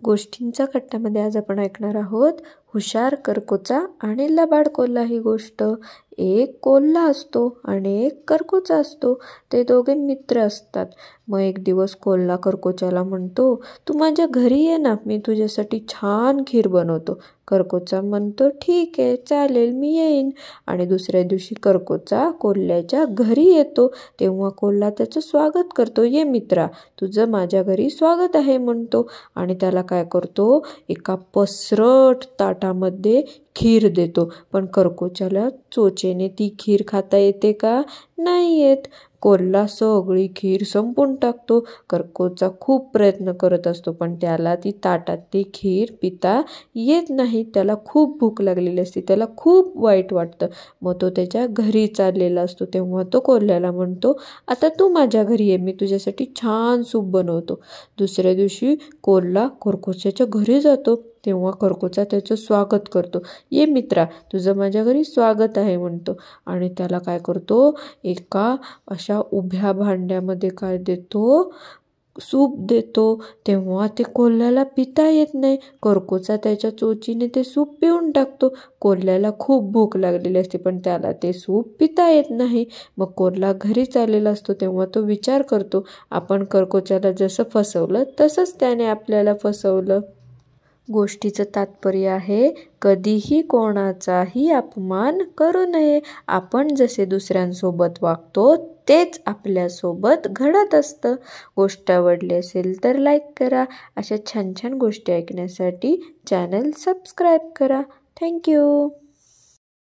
गोष्टींचा कट्ट्यामध्ये आज आपण ऐकणार आहोत हुशार करकोचा आणि लबाड कोल्हा ही गोष्ट। एक कोल्हा असतो आणि एक करकोचा असतो। ते दोघे मित्र असतात। मग एक दिवस कोल्हा करकोच्याला म्हणतो, तू माझ्या घरी ये ना, मी तुझ्यासाठी छान खीर बनवतो। करकोचा म्हणतो, ठीक आहे, चालेल, मी येईन। आणि दुसऱ्या दिवशी करकोचा कोल्ह्याच्या घरी येतो। तेव्हा कोल्हा त्याचं स्वागत करतो, ये मित्रा, तुझं माझ्या घरी स्वागत आहे म्हणतो। आणि त्याला काय करतो, एका पसरट ताटामध्ये खीर देतो। पण करकोच्याला चोचेने ती खीर खाता येते का? नाही येत। कोल्हा सगळी खीर संपून टाकतो। करकोचा खूप प्रयत्न करत असतो, पण त्याला ती ताटातली खीर पिता येत नाही। त्याला खूप भूक लागलेली असते, त्याला खूप वाईट वाटतं। मग तो त्याच्या घरी चाललेला असतो। तेव्हा तो कोल्ह्याला म्हणतो, आता तू माझ्या घरी ये, मी तुझ्यासाठी छान सूप बनवतो। दुसऱ्या दिवशी कोल्हा करकोच्याच्या घरी जातो। तेव्हा करकोचा त्याचं स्वागत करतो, ये मित्रा, तुझं माझ्या घरी स्वागत आहे म्हणतो। आणि त्याला काय करतो, एका अशा उभ्या भांड्यामध्ये काय देतो, सूप देतो। तेव्हा ते कोल्ह्याला पिता येत नाही। करकोचा त्याच्या चोचीने ते सूप पिऊन टाकतो। कोल्ह्याला खूप भूक लागलेली असते, पण त्याला ते सूप पिता येत नाही। मग कोल्हा घरी चाललेला असतो। तेव्हा तो विचार करतो, आपण करकोच्याला जसं फसवलं तसंच त्याने आपल्याला फसवलं। गोष्टीचं तात्पर्य आहे, कधीही कोणाचाही अपमान करू नये। आपण जसे दुसऱ्यांसोबत वागतो तेच आपल्यासोबत घडत असतं। गोष्ट आवडली असेल तर लाईक करा। अशा छान छान गोष्टी ऐकण्यासाठी चॅनल सबस्क्राईब करा। थँक्यू।